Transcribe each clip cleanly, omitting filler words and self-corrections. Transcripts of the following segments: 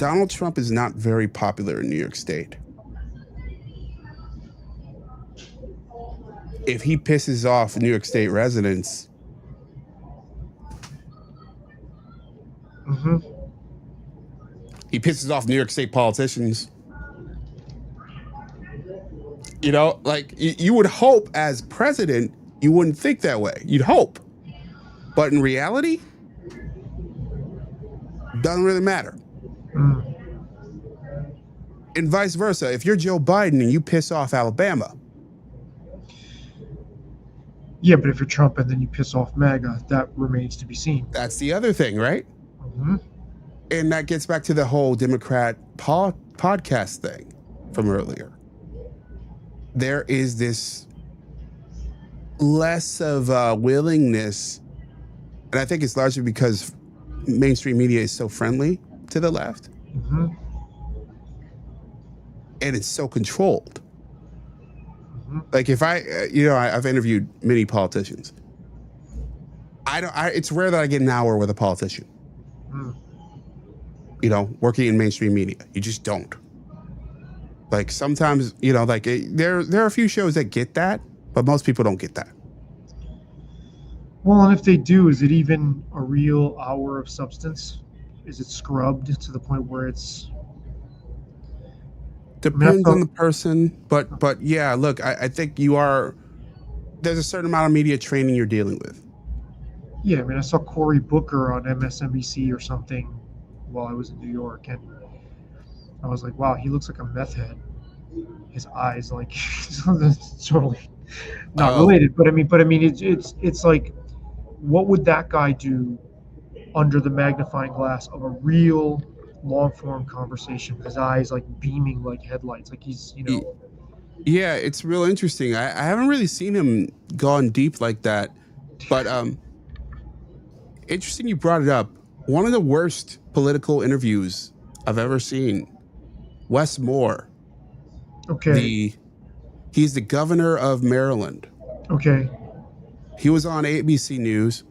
Donald Trump is not very popular in New York State. If he pisses off New York State residents, he pisses off New York State politicians. You know, like you would hope as president, you wouldn't think that way. You'd hope. But in reality, doesn't really matter. And vice versa. If you're Joe Biden and you piss off Alabama. Yeah, but if you're Trump and then you piss off MAGA, that remains to be seen. That's the other thing, right? And that gets back to the whole Democrat podcast thing from earlier. There is this less of a willingness, and I think it's largely because mainstream media is so friendly to the left. And it's so controlled. Like if I've interviewed many politicians. It's rare that I get an hour with a politician. You know, working in mainstream media. You just don't. Like sometimes, you know, like there are a few shows that get that, but most people don't get that. Well, and if they do, is it even a real hour of substance? Is it scrubbed to the point where it's... Depends on the person, but yeah, look, I think there's a certain amount of media training you're dealing with. Yeah, I mean, I saw Cory Booker on MSNBC or something while I was in New York, and I was like, wow, he looks like a meth head. His eyes, like, totally not related, but I mean, it's like, what would that guy do under the magnifying glass of a real long-form conversation with his eyes like beaming like headlights, like he's, you know... Yeah, it's real interesting. I haven't really seen him gone deep like that, but interesting you brought it up. One of the worst political interviews I've ever seen, Wes Moore. Okay. He's the governor of Maryland. Okay. He was on ABC News,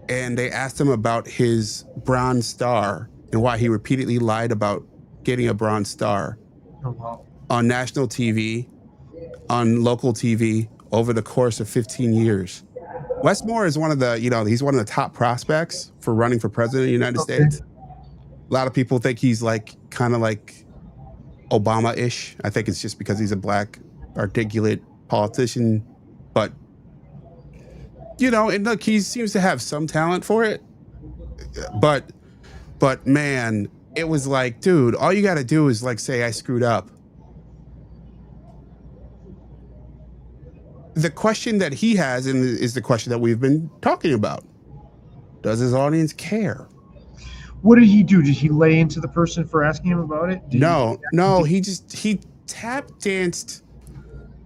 and they asked him about his Bronze Star and why he repeatedly lied about getting a Bronze Star on national TV, on local TV over the course of 15 years. Wes Moore is one of the, he's one of the top prospects for running for president of the United States. A lot of people think he's like kind of like Obama-ish. I think it's just because he's a black, articulate politician. But, and look, he seems to have some talent for it. But man, it was like, dude, all you got to do is like say I screwed up. The question that he has is the question that we've been talking about. Does his audience care? What did he do? Did he lay into the person for asking him about it? No, he tap danced.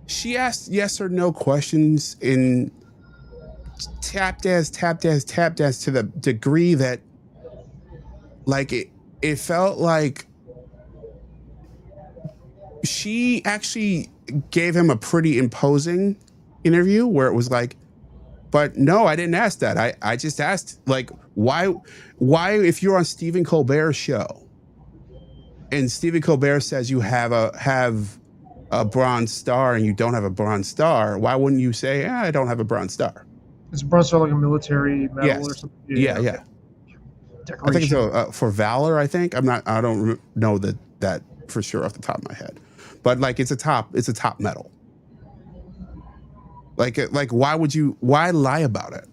She asked yes or no questions in tap dance to the degree that like it felt like she actually gave him a pretty imposing interview where it was like, but no, I didn't ask that. I just asked like, why if you're on Stephen Colbert's show and Stephen Colbert says you have a Bronze Star and you don't have a Bronze Star, why wouldn't you say, I don't have a Bronze Star? Is a Bronze Star like a military medal or something? Yeah. I think it's for valor. I think I don't know that for sure off the top of my head, but like it's a top medal. Like why lie about it,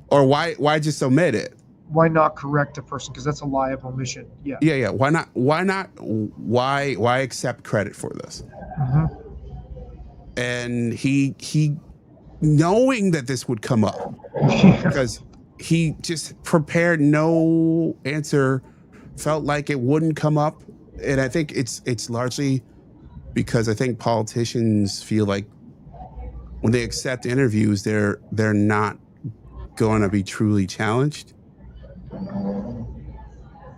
or why just omit it? Why not correct a person? Because that's a lie of omission. Yeah. Why accept credit for this? And he knowing that this would come up because he just prepared no answer, felt like it wouldn't come up. And I think it's largely because I think politicians feel like when they accept interviews, they're not going to be truly challenged,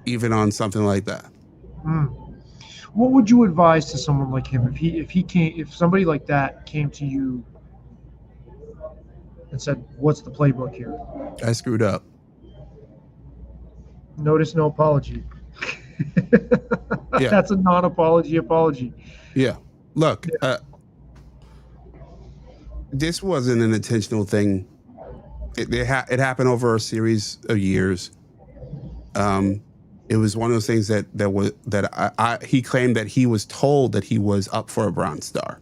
even on something like that. What would you advise to someone like him if somebody like that came to you and said, "What's the playbook here?" I screwed up. Notice no apology. Yeah. That's a non-apology apology. Yeah. Look, this wasn't an intentional thing. It happened over a series of years. It was one of those things that he claimed that he was told that he was up for a Bronze Star,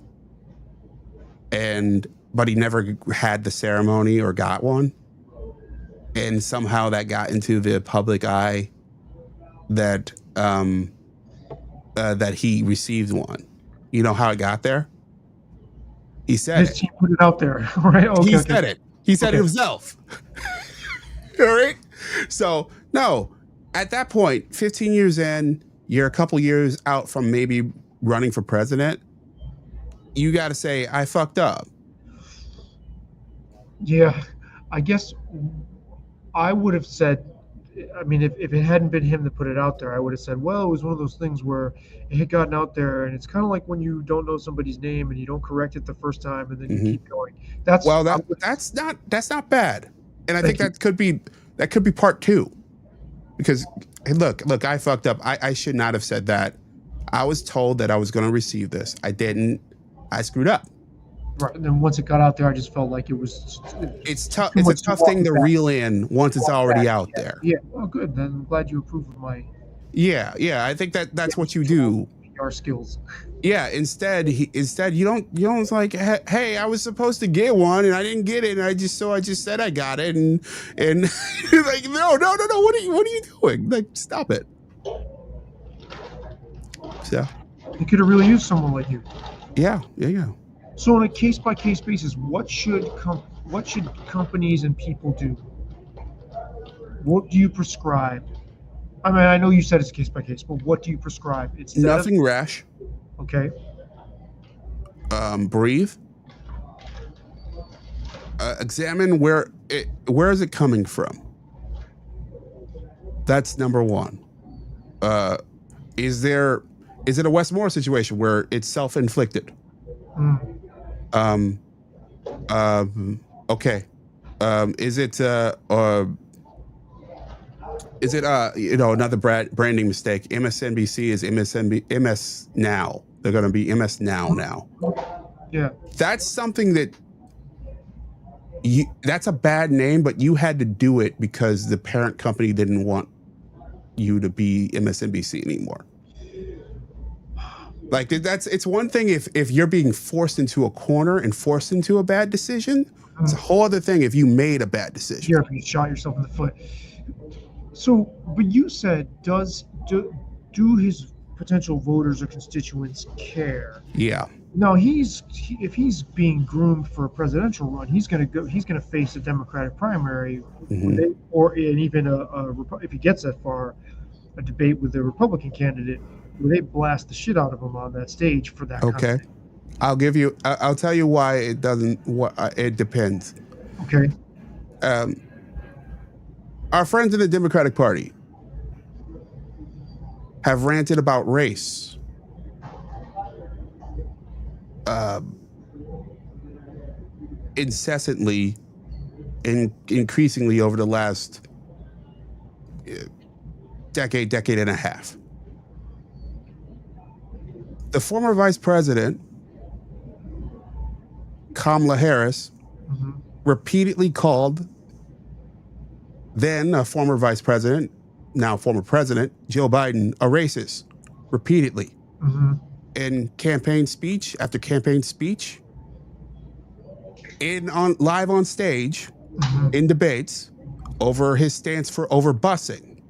but he never had the ceremony or got one, and somehow that got into the public eye that that he received one. You know how it got there? He said His it. team put it out there, right? Okay, He okay. said it. He said it Okay. himself. All right. So no, at that point, 15 years in, you're a couple years out from maybe running for president. You got to say, I fucked up. Yeah, I guess I would have said, I mean, if it hadn't been him that put it out there, I would have said, well, it was one of those things where it had gotten out there, and it's kind of like when you don't know somebody's name and you don't correct it the first time, and then you keep going. That's Well, that's not bad, and I think you. that could be part two, because hey, look, I fucked up. I should not have said that. I was told that I was going to receive this. I didn't. I screwed up. Right, and then once it got out there, I just felt like it was. It's tough. too It's a much tough walk thing to back. reel in once it's Walk already back, out yeah. there. Yeah. Oh, good. Then I'm glad you approve of my Yeah. I think that's what you do. PR skills. Yeah. Instead, you don't like, hey, I was supposed to get one and I didn't get it, and I just said I got it, and like no. What are you doing? Like, stop it. So You could have really used someone like you. yeah. So on a case-by-case basis, what should companies and people do? What do you prescribe? I mean, I know you said it's case-by-case, but what do you prescribe? It's Nothing rash. Okay. Breathe. Examine where is it coming from. That's number one. Is it a Wes Moore situation where it's self-inflicted? Okay. Is it another branding mistake? MSNBC is MS Now. They're going to be MS Now. Yeah. That's something that that's a bad name, but you had to do it because the parent company didn't want you to be MSNBC anymore. Like, it's one thing if you're being forced into a corner and forced into a bad decision. It's a whole other thing if you made a bad decision. Yeah, if you shot yourself in the foot. So, but you said, do his potential voters or constituents care? Yeah. No, if he's being groomed for a presidential run, he's going to face a Democratic primary, if he gets that far, a debate with the Republican candidate, where they blast the shit out of him on that stage for that. Okay. Kind of thing. I'll tell you why it doesn't. It depends. Okay. Our friends in the Democratic Party have ranted about race incessantly and increasingly over the last decade and a half. The former vice president, Kamala Harris, repeatedly called then a former vice president, now former president, Joe Biden, a racist, repeatedly. In campaign speech after campaign speech, live on stage, in debates over his stance over busing,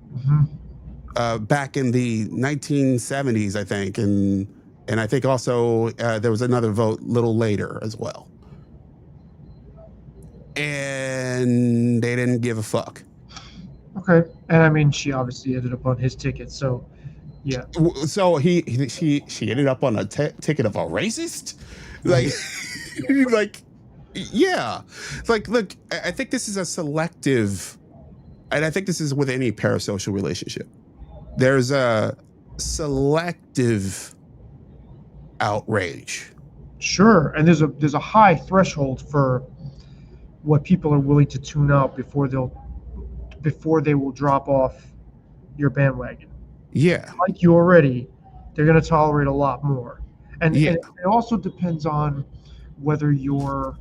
back in the 1970s, I think, and I think also there was another vote a little later as well, and they didn't give a fuck. Okay, and I mean, she obviously ended up on his ticket, so yeah. So she ended up on a ticket of a racist, like, like, yeah, like, look, I think this is a selective, and I think this is with any parasocial relationship. There's a selective outrage. Sure, and there's a high threshold for what people are willing to tune out before they will drop off your bandwagon. Yeah. like you already, they're going to tolerate a lot more. And Yeah. it also depends on whether your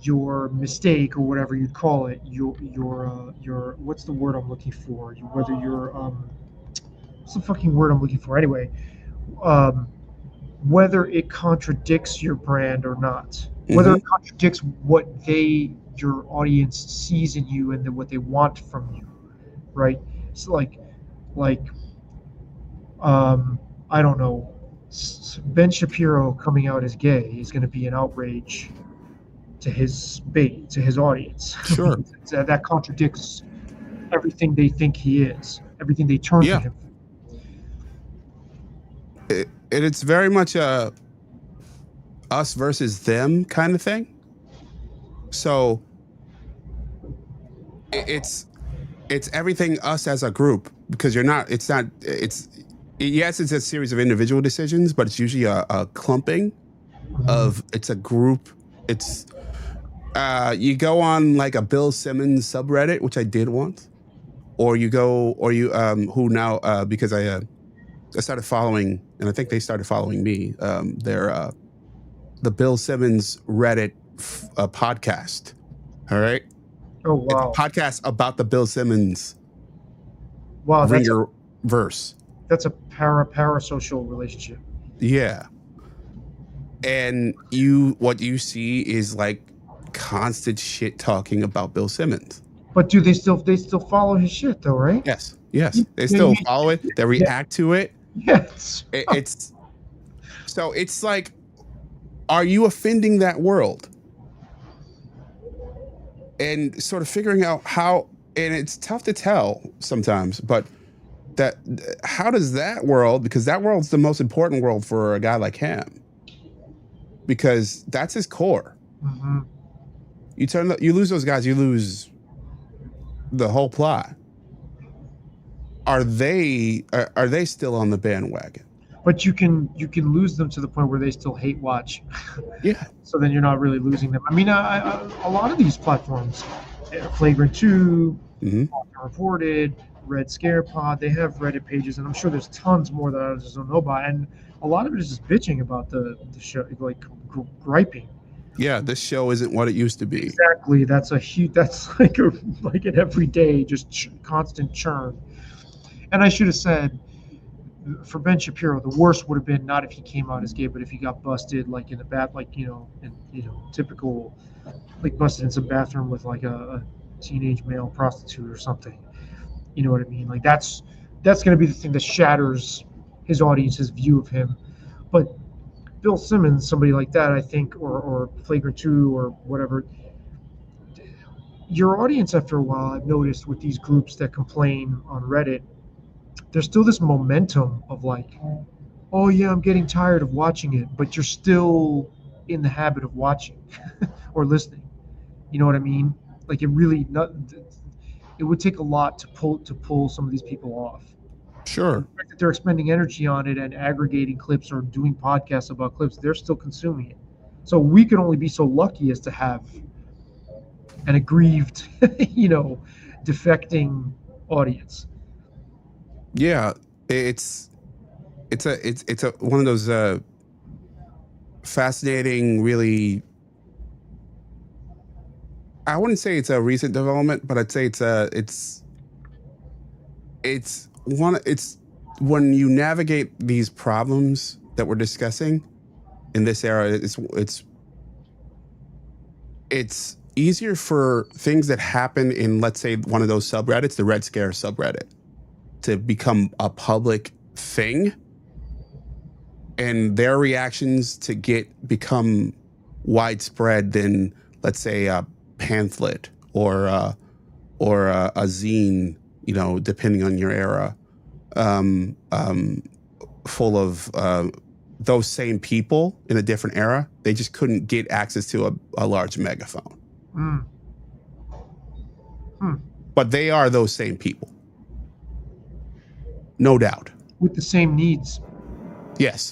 your mistake or whatever you'd call it, your what's the word I'm looking for? Whether you're what's the fucking word I'm looking for? Anyway, um, whether it contradicts your brand or not, whether Mm-hmm. it contradicts what your audience sees in you and what they want from you, right? So like um, I don't know, Ben Shapiro coming out as gay is going to be an outrage to to his audience Sure. because that contradicts everything they think he is, everything they turn to Yeah. him. It's very much a us versus them kind of thing. So it's everything us as a group, because you're not. It's not. It's yes. It's a series of individual decisions, but it's usually a clumping Mhm. of. It's a group. It's you go on like a Bill Simmons subreddit, which I did once, or you go, or you who now because I started following, and I think they started following me. They're the Bill Simmons Reddit podcast. All right, Oh it's a wow, podcast about the Bill Simmons wow, ringer verse. that's a parasocial relationship. Yeah, and what you see is like constant shit talking about Bill Simmons. But do they still follow his shit though, right? Yes, yes, Yeah, they yeah, still follow it. They yeah, react to it. yes. It's so it's like, are you offending that world? And sort of figuring out how, and it's tough to tell sometimes, but that how does that world, because that world's the most important world for a guy like him, because that's his core. Hmm. You lose those guys, you lose the whole plot. Are they still on the bandwagon? But you can lose them to the point where they still hate watch. Yeah. So then you're not really losing them. I mean, a lot of these platforms, Flagrant 2, Hmm. Reported, Red Scare Pod, they have Reddit pages, and I'm sure there's tons more that I just don't know about. And a lot of it is just bitching about the show, like griping. Yeah, this show isn't what it used to be. Exactly. That's a huge. That's like like an everyday, just constant churn. And I should have said, for Ben Shapiro, the worst would have been not if he came out as gay, but if he got busted, like in the bath, like in typical, like busted in some bathroom with like a teenage male prostitute or something. You know what I mean? Like that's going to be the thing that shatters his audience's view of him. But Bill Simmons, somebody like that, I think, or Flagrant 2 or whatever, your audience after a while, I've noticed with these groups that complain on Reddit, there's still this momentum of like, oh yeah, I'm getting tired of watching it, but you're still in the habit of watching or listening. You know what I mean? Like it would take a lot to pull some of these people off. And Sure. the fact that they're expending energy on it and aggregating clips or doing podcasts about clips, they're still consuming it. So we can only be so lucky as to have an aggrieved, you know, defecting audience. Yeah, it's it's a one of those fascinating, really. I wouldn't say it's a recent development, but I'd say it's when you navigate these problems that we're discussing in this era, it's easier for things that happen in, let's say, one of those subreddits, the Red Scare subreddit, to become a public thing, and their reactions to become widespread than, let's say, a pamphlet or a zine, depending on your era, um, um, full of those same people in a different era. They just couldn't get access to a large megaphone. Mm. Hmm. But they are those same people. No doubt. With the same needs. Yes.